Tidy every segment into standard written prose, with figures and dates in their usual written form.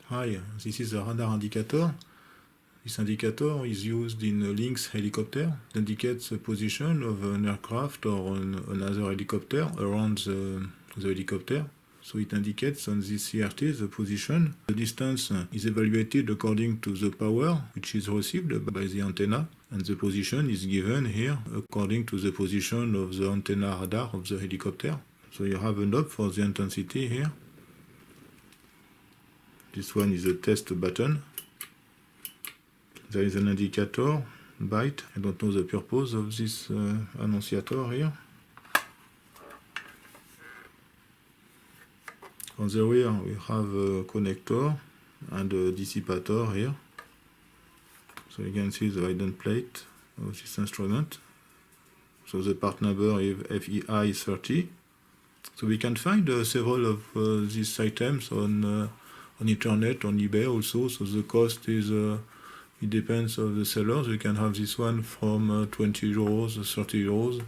Hi, this is a radar indicator. This indicator is used in Lynx helicopter. It indicates the position of an aircraft or another helicopter around the helicopter. So it indicates on this CRT the position. The distance is evaluated according to the power which is received by the antenna, and the position is given here according to the position of the antenna radar of the helicopter. So you have a knob for the intensity here. This one is a test button. There is an indicator, byte. I don't know the purpose of this annunciator here. On the rear, we have a connector and a dissipator here. So you can see the hidden plate of this instrument. So the part number is FEI30. So we can find several of these items on internet, on eBay also. So the cost is, it depends on the sellers. We can have this one from 20 euros, 30 euros.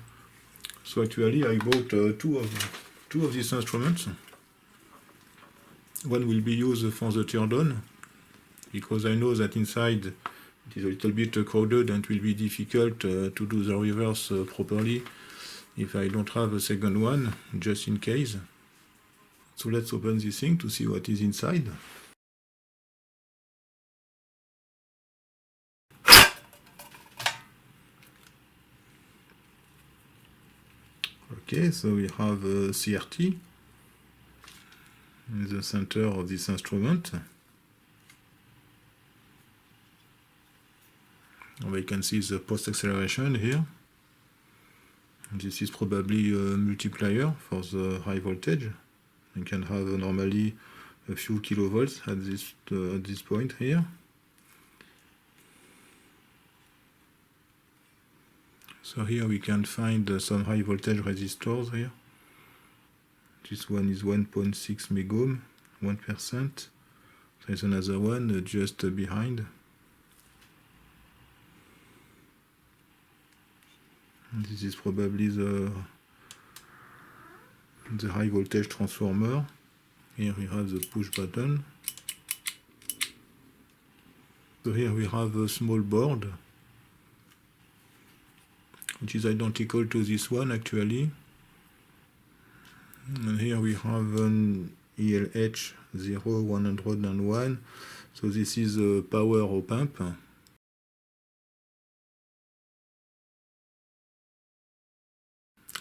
So actually I bought two of these instruments. One will be used for the teardown, because I know that inside it is a little bit crowded and it will be difficult to do the reverse properly if I don't have a second one, just in case. So let's open this thing to see what is inside. Okay, so we have a CRT in the center of this instrument. We can see the post acceleration here. This is probably a multiplier for the high voltage. You can have normally a few kilovolts at this point here. So here we can find some high voltage resistors here. This one is 1.6 megohm, 1%. There's another one just behind. And this is probably the high voltage transformer. Here we have the push button. So here we have a small board, which is identical to this one actually. And here we have an ELH 0101. So this is a power op amp.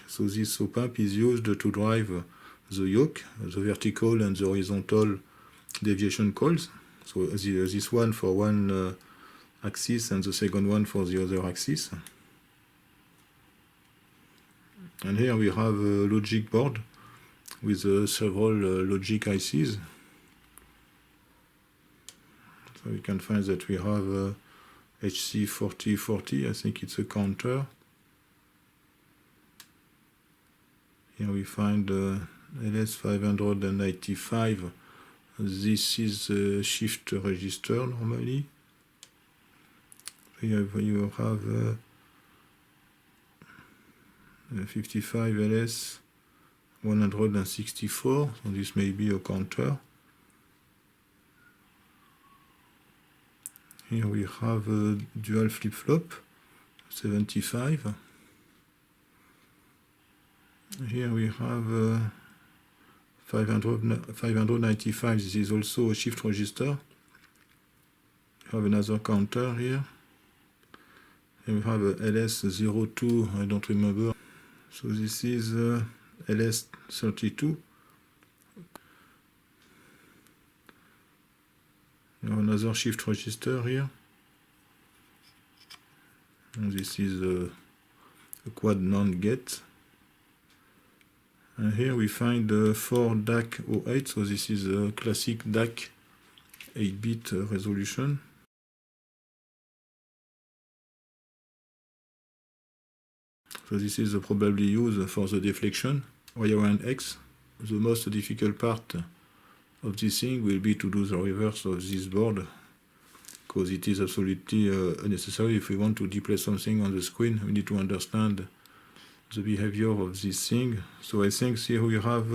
So this op amp is used to drive the yoke, the vertical and the horizontal deviation coils. So this one for one axis and the second one for the other axis. And here we have a logic board with several logic ICs. So we can find that we have HC4040, I think it's a counter. Here we find LS595. This is a shift register normally. Here you have 55 LS 164, so this may be a counter. Here we have a dual flip-flop, 75. Here we have 595, this is also a shift register. We have another counter here. Here we have a LS02, I don't remember. So this is LS32. Another shift register here. And this is a quad NAND gate. And here we find 4 DAC 08, so this is a classic DAC 8-bit resolution. So this is probably used for the deflection. YR1X. The most difficult part of this thing will be to do the reverse of this board, because it is absolutely unnecessary. If we want to display something on the screen, we need to understand the behavior of this thing. So I think here we have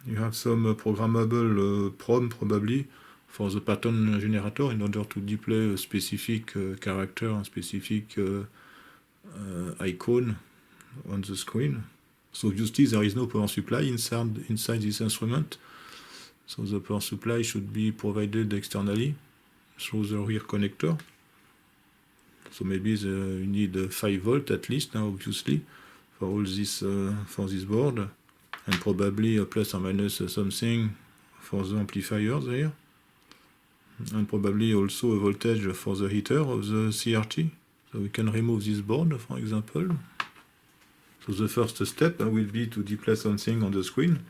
You have some programmable PROM probably for the pattern generator in order to display a specific character, a specific icon on the screen. So obviously there is no power supply inside this instrument. So the power supply should be provided externally through the rear connector. So maybe you need 5 volts at least now, obviously, for all this for this board, and probably a plus or minus something for the amplifier there, and probably also a voltage for the heater of the CRT. So we can remove this board, for example. So the first step will be to display something on the screen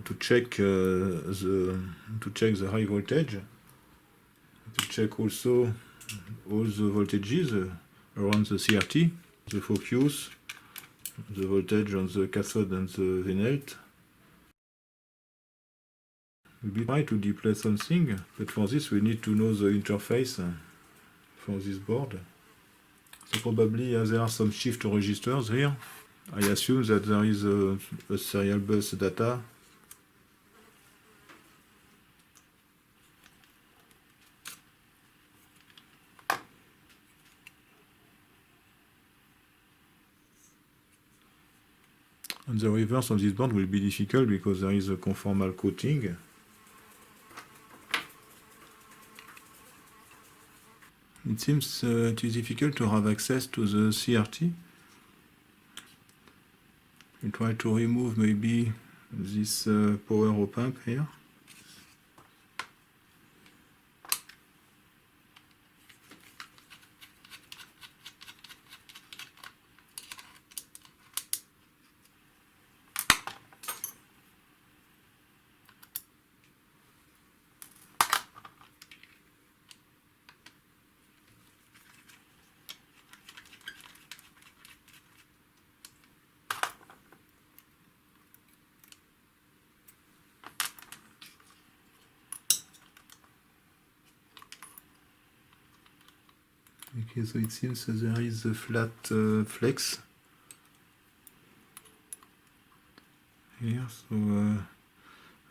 to check the high voltage, to check also all the voltages around the CRT, the focus, the voltage on the cathode and the vignette. We try to display something, but for this we need to know the interface for this board. So probably there are some shift registers here. I assume that there is a serial bus data. And the reverse of this board will be difficult because there is a conformal coating. It seems it is difficult to have access to the CRT. We try to remove maybe this power op-amp here. Okay, so it seems there is a flat flex here, so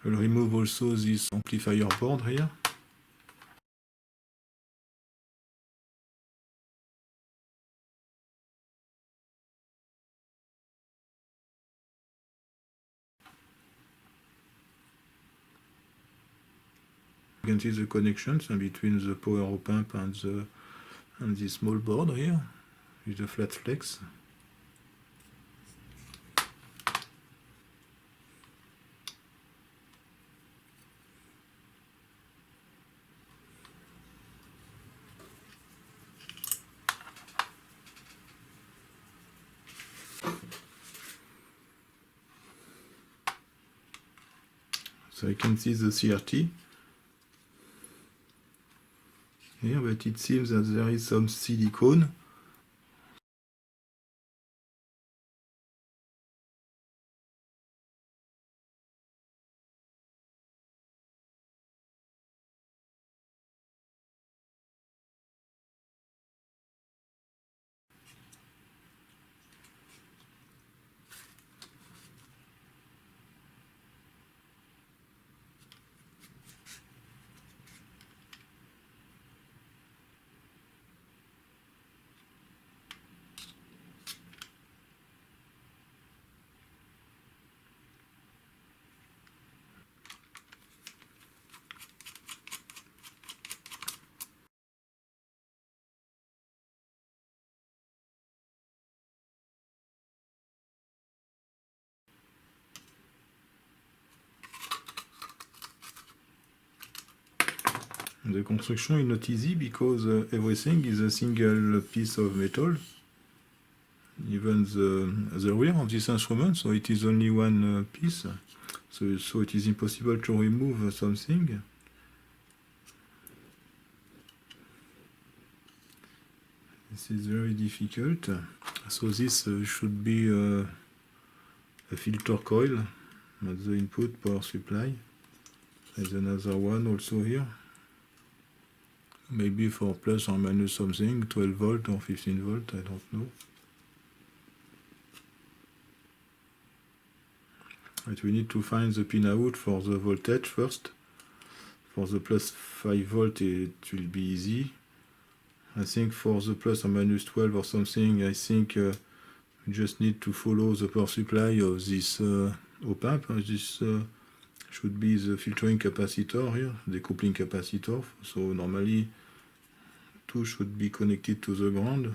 I'll remove also this amplifier board here. You can see the connections between the power op-amp and this small board here with the flat flex. So I can see the CRT here, but it seems that there is some silicone. The construction is not easy because everything is a single piece of metal, even the rear of this instrument, so it is only one piece, so it is impossible to remove something. This is very difficult. So this should be a filter coil at the input power supply. There's another one also here. Maybe for plus or minus something, 12 volt or 15 volt, I don't know. But we need to find the pinout for the voltage first. For the plus 5 volt it will be easy. I think for the plus or minus 12 or something, I think we just need to follow the power supply of this op-amp. This should be the filtering capacitor here, the coupling capacitor. So normally two should be connected to the ground.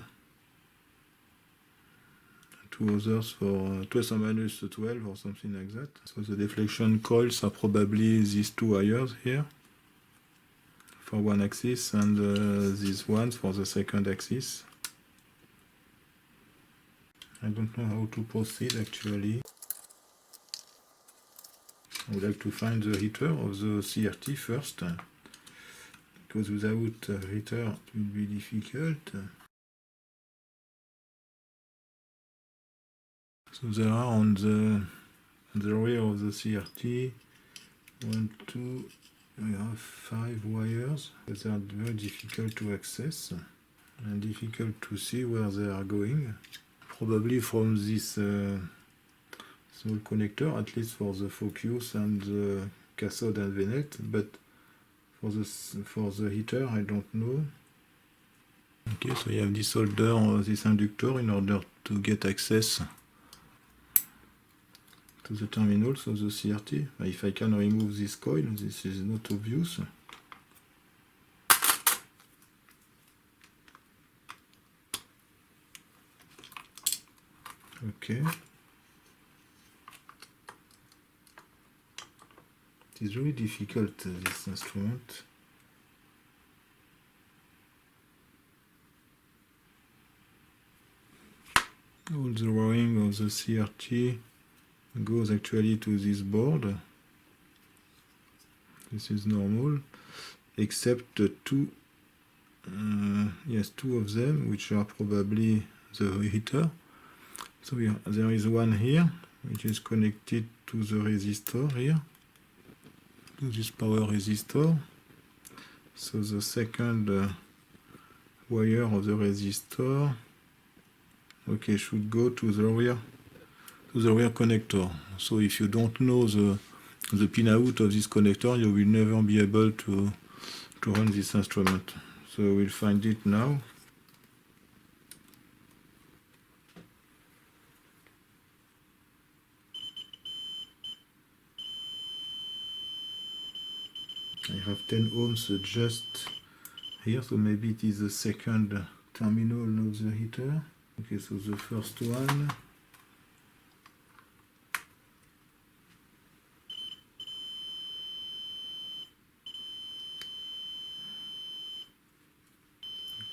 Two others for plus or minus 12 or something like that. So the deflection coils are probably these two wires here for one axis and these ones for the second axis. I don't know how to proceed actually. I would like to find the heater of the CRT first, because without a heater it will be difficult. So there are on the rear of the CRT 1, 2, we have 5 wires, but they are very difficult to access and difficult to see where they are going. Probably from this small connector, at least for the focus and the cathode and VNet, but for the heater I don't know. Okay, so you have this solder, this inductor in order to get access to the terminals of the CRT. If I can remove this coil, this is not obvious. Okay. It is really difficult, this instrument. All the wiring of the CRT goes actually to this board. This is normal, except two of them, which are probably the heater. So there is one here, which is connected to the resistor here, to this power resistor. So the second wire of the resistor, okay, should go to the rear connector. So if you don't know the pinout of this connector, you will never be able to run this instrument. So we'll find it now. I have 10 ohms just here, so maybe it is the second terminal of the heater. Okay, so the first one.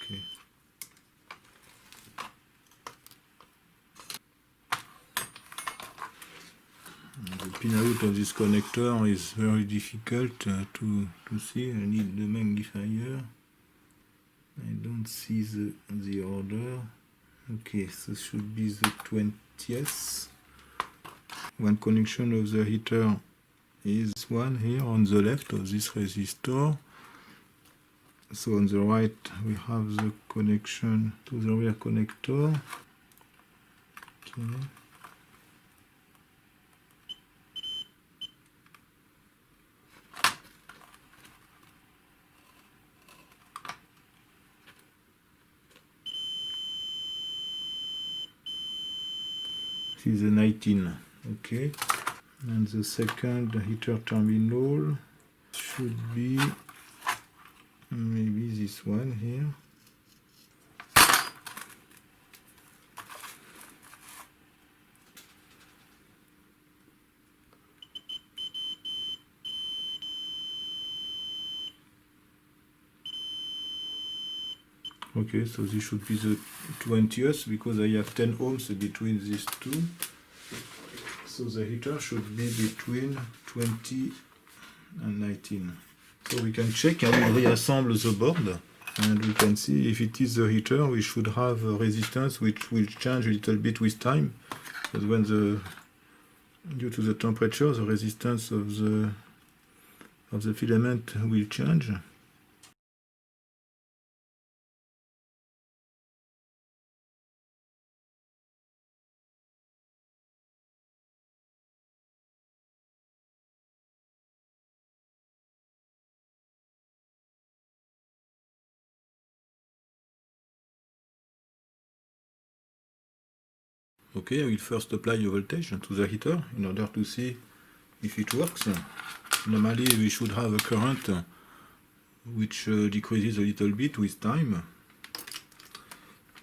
Okay. The pinout of this connector is very difficult to see. I need the magnifier. I don't see the order. Okay, so should be the 20th. One connection of the heater is one here on the left of this resistor. So on the right we have the connection to the rear connector. Okay. This is a 19, okay. And the second heater terminal should be maybe this one here. Okay, so this should be the 20th because I have 10 ohms between these two. So the heater should be between 20 and 19. So we can check and reassemble the board and we can see if it is the heater, we should have a resistance which will change a little bit with time. Because when due to the temperature, the resistance of the filament will change. Okay, I will first apply a voltage to the heater in order to see if it works. Normally we should have a current which decreases a little bit with time.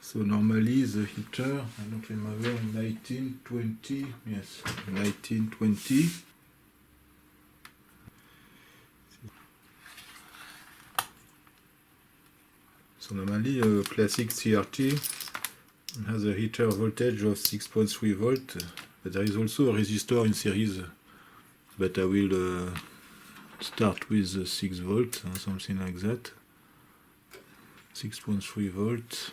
So normally the heater, I don't remember, 1920, yes, 1920. So normally a classic CRT has a heater voltage of 6.3 volt, but there is also a resistor in series, but I will start with 6 volt or something like that. 6.3 volt.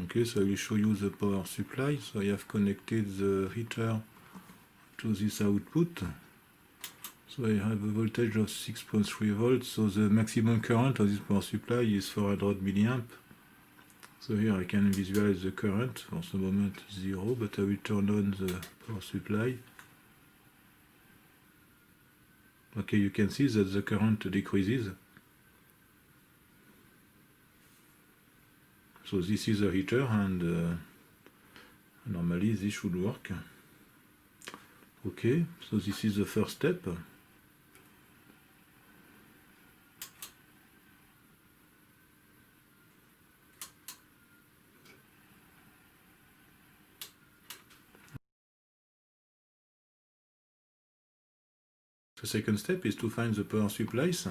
Okay, so I will show you the power supply. So I have connected the heater to this output. So I have a voltage of 6.3 volts. So the maximum current of this power supply is 400 milliamp. So here I can visualize the current. For the moment 0, but I will turn on the power supply. Okay, you can see that the current decreases. So this is the heater, and normally this should work. Okay, so this is the first step. The second step is to find the power supplies.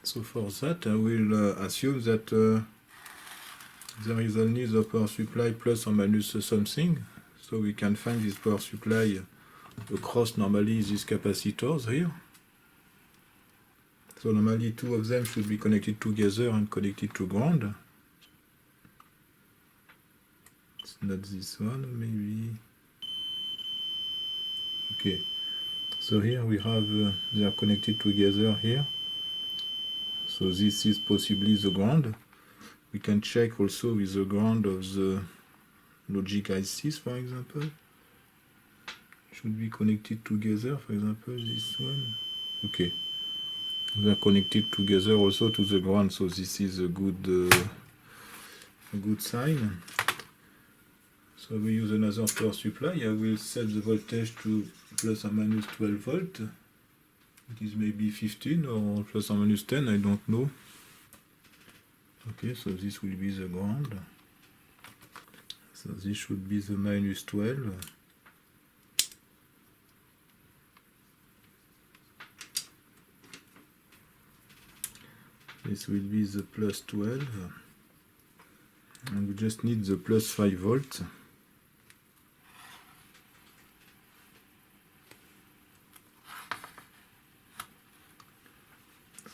So for that I will assume that there is only the power supply plus or minus something. So we can find this power supply across normally these capacitors here. So normally two of them should be connected together and connected to ground. It's not this one, maybe. Okay. So here we have, they are connected together here. So this is possibly the ground. We can check also with the ground of the logic ICs, for example. Should be connected together, for example, this one. Okay. They are connected together also to the ground, so this is a good sign. So we use another power supply. I will set the voltage to plus or minus 12 volt. It is maybe 15 or plus or minus 10, I don't know. Okay, so this will be the ground. So this should be the minus 12. This will be the plus 12. And we just need the plus 5 volts.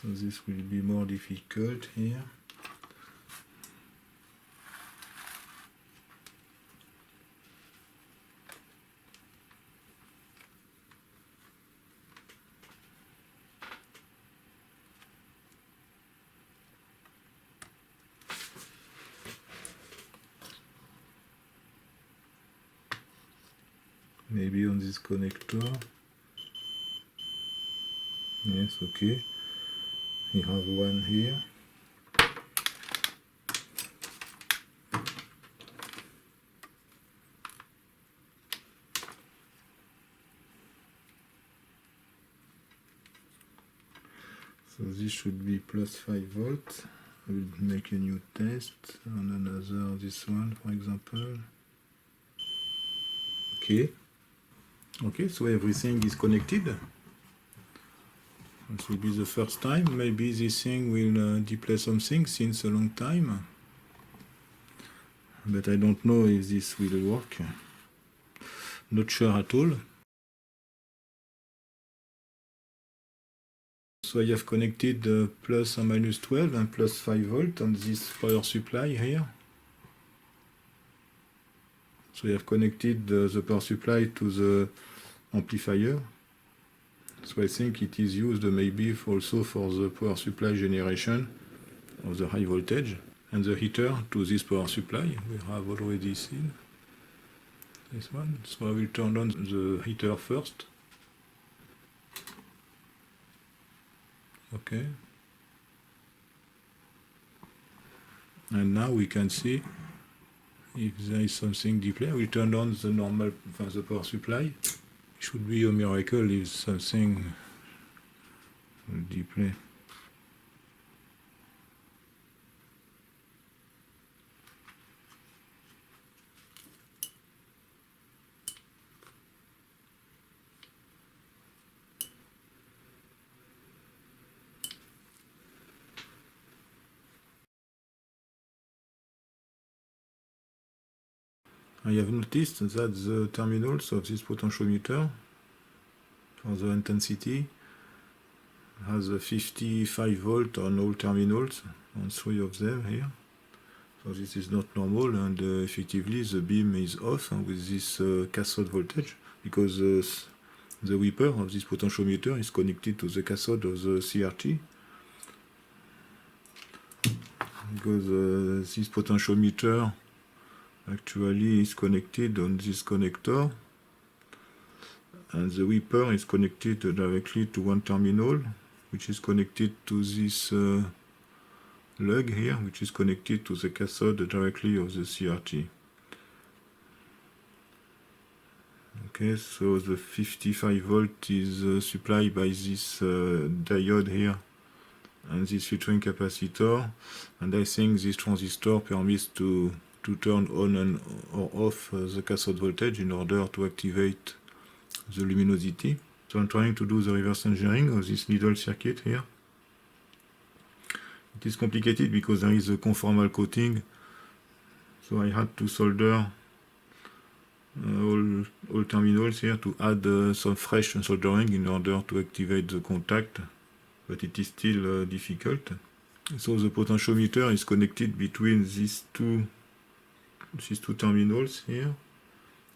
So this will be more difficult here. Maybe on this connector. Yes, okay. We have one here. So this should be plus 5 volts. I will make a new test on another, this one for example. Okay. Okay, so everything is connected. This will be the first time. Maybe this thing will display something since a long time. But I don't know if this will work. Not sure at all. So I have connected plus and minus 12 and plus 5 volt on this power supply here. So I have connected the power supply to the amplifier. So I think it is used maybe also for the power supply generation of the high voltage. And the heater to this power supply, we have already seen this one. So I will turn on the heater first. Okay. And now we can see if there is something display, we turn on the normal, the power supply. It should be a miracle if something will display. I have noticed that the terminals of this potentiometer for the intensity has a 55 volt on all terminals, on 3 of them here. So this is not normal, and effectively the beam is off with this cathode voltage, because the whipper of this potentiometer is connected to the cathode of the CRT. Because this potentiometer actually is connected on this connector, and the whipper is connected directly to one terminal, which is connected to this lug here, which is connected to the cathode directly of the CRT. Okay, so the 55 volt is supplied by this diode here and this filtering capacitor, and I think this transistor permits to turn on and or off the cathode voltage in order to activate the luminosity. So I'm trying to do the reverse engineering of this little circuit here. It is complicated because there is a conformal coating, so I had to solder all terminals here to add some fresh soldering in order to activate the contact, but it is still difficult. So the potentiometer is connected between these two terminals here.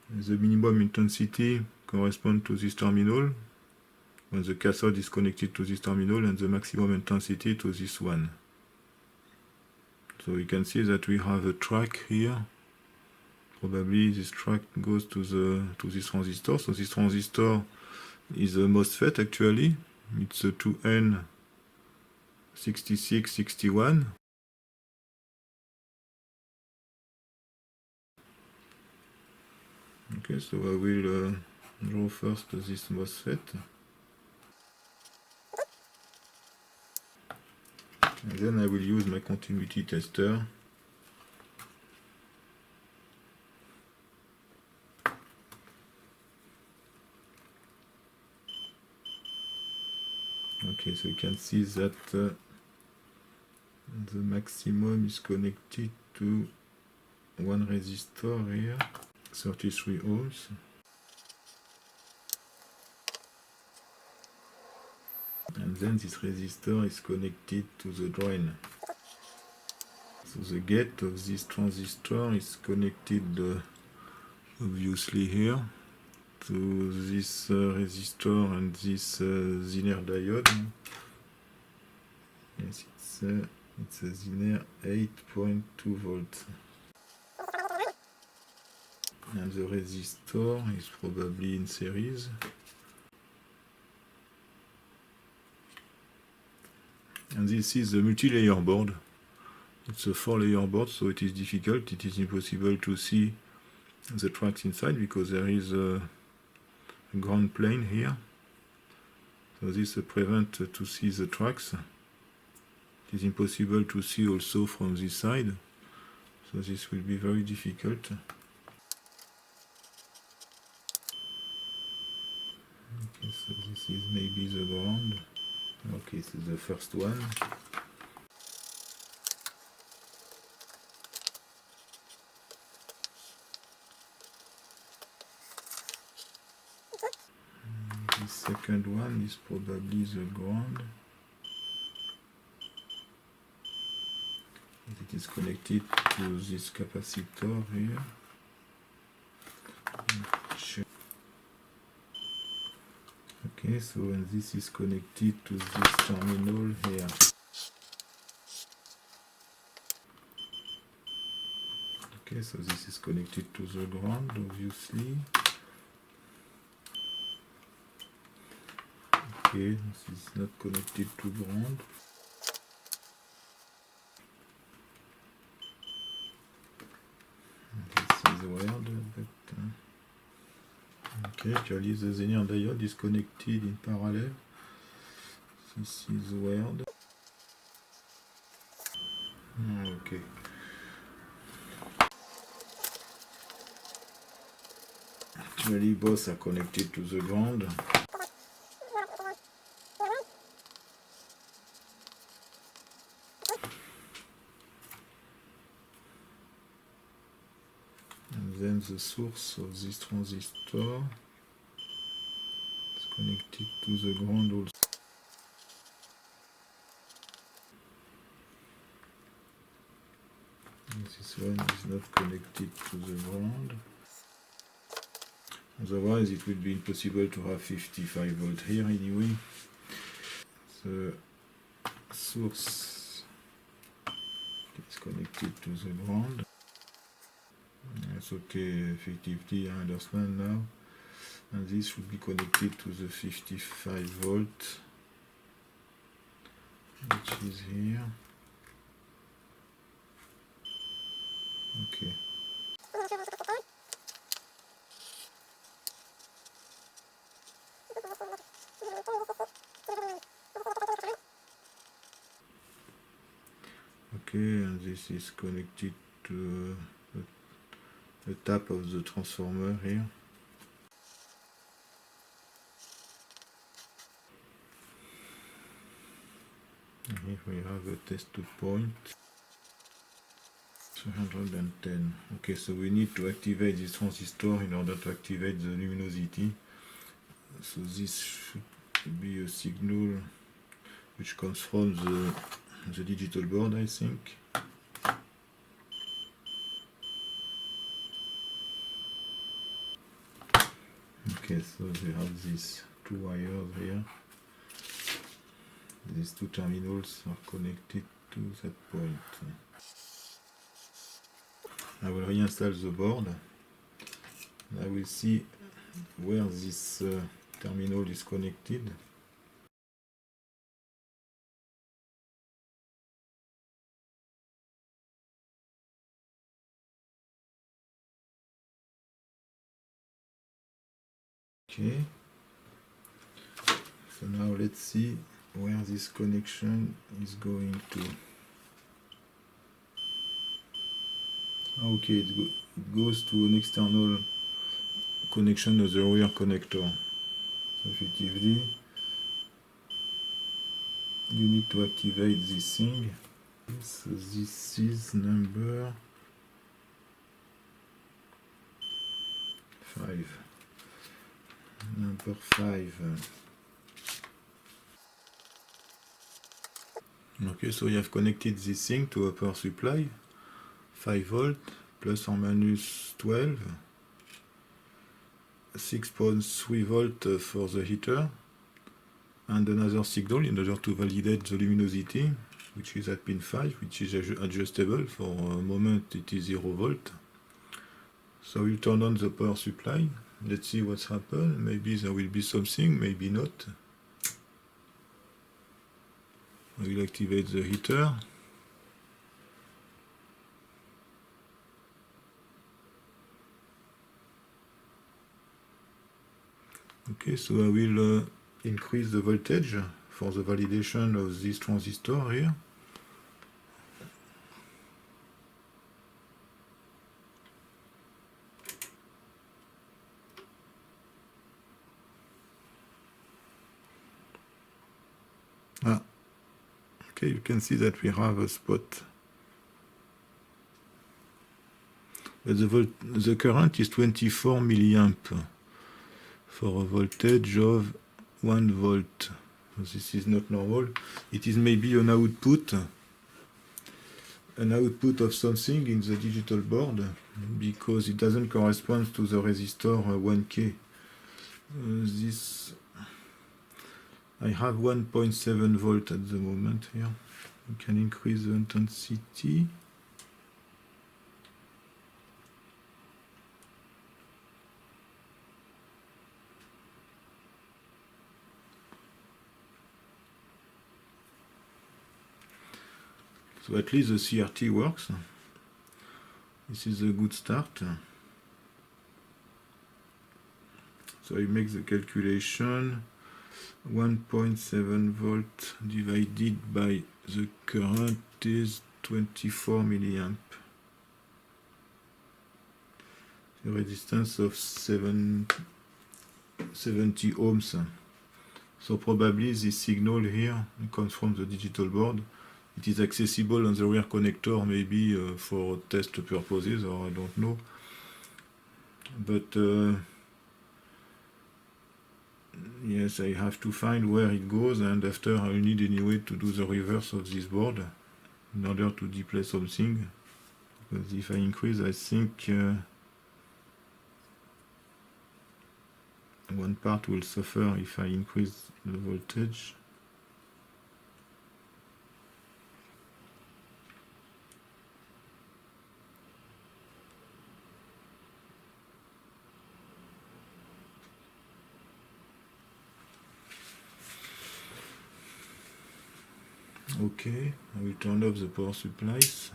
The minimum intensity corresponds to this terminal, when the cathode is connected to this terminal, and the maximum intensity to this one. So you can see that we have a track here. Probably this track goes to this transistor. So this transistor is a MOSFET actually. It's a 2N6661. Okay, so I will draw first this MOSFET. And then I will use my continuity tester. Okay, so you can see that the maximum is connected to one resistor here, 33 ohms. And then this resistor is connected to the drain. So the gate of this transistor is connected obviously here to this resistor and this Zener diode. Yes, it's a Zener 8.2 volts. And the resistor is probably in series. And this is the multi-layer board. It's a 4-layer board, so it is difficult. It is impossible to see the tracks inside because there is a ground plane here. So this prevents to see the tracks. It is impossible to see also from this side. So this will be very difficult. Okay, so this is maybe the ground. Okay, so the first one. The second one is probably the ground. It is connected to this capacitor here. Okay, so and this is connected to this terminal here. Okay, so this is connected to the ground, obviously. Okay, this is not connected to ground. weird, but okay, actually the Zener diode is connected in parallel. This is weird. Okay. Actually both are connected to the ground. And then the source of this transistor is connected to the ground also. And this one is not connected to the ground. Otherwise it would be impossible to have 55 volt here anyway. The source is connected to the ground. That's okay, effectively I understand now. And this should be connected to the 55 volt, which is here. Okay. Okay, and this is connected to the tap of the transformer here. And here we have a test point. 310. Okay, so we need to activate this transistor in order to activate the luminosity. So this should be a signal which comes from the digital board, I think. Okay, so we have these two wires here. These two terminals are connected to that point. I will reinstall the board. I will see where this terminal is connected. Okay. So now let's see where this connection is going to. Okay, it goes to an external connection of the rear connector. So effectively, you need to activate this thing. So this is number 5. Number 5. Okay, so you have connected this thing to a power supply, 5 volt, plus or minus 12, 6.3 volt for the heater, and another signal in order to validate the luminosity, which is at pin 5, which is adjustable. For a moment it is 0 volt. So we'll turn on the power supply. Let's see what's happened. Maybe there will be something, maybe not. I will activate the heater. Okay, so I will increase the voltage for the validation of this transistor here. Okay, you can see that we have a spot. But the current is 24 milliamp for a voltage of 1 volt. So this is not normal. It is maybe an output of something in the digital board, because it doesn't correspond to the resistor 1K. I have 1.7 volt at the moment here. We can increase the intensity. So at least the CRT works. This is a good start. So I make the calculation. 1.7 volt divided by the current is 24 milliamp. The resistance of 70 ohms. So probably this signal here comes from the digital board. It is accessible on the rear connector, maybe for test purposes, or I don't know. But yes, I have to find where it goes, and after I need anyway to do the reverse of this board in order to display something. Because if I increase, I think one part will suffer if I increase the voltage. Okay, I will turn off the power supplies.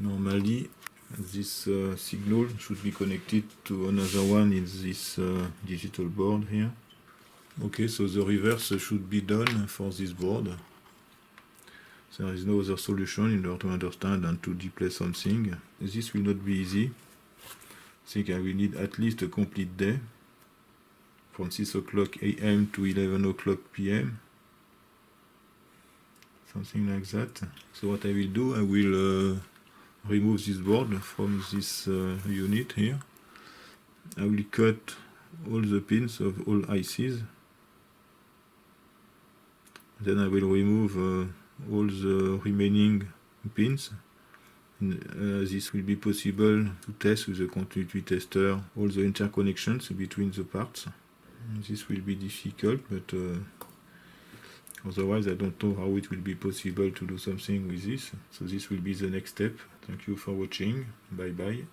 Normally, this signal should be connected to another one in this digital board here. Okay, so the reverse should be done for this board. There is no other solution in order to understand and to display something. This will not be easy. I think I will need at least a complete day, from 6 o'clock AM to 11 o'clock PM. Something like that. So what I will do, I will remove this board from this unit here. I will cut all the pins of all ICs. Then I will remove all the remaining pins. This will be possible to test with the continuity tester all the interconnections between the parts. This will be difficult, but otherwise I don't know how it will be possible to do something with this. So this will be the next step. Thank you for watching. Bye bye.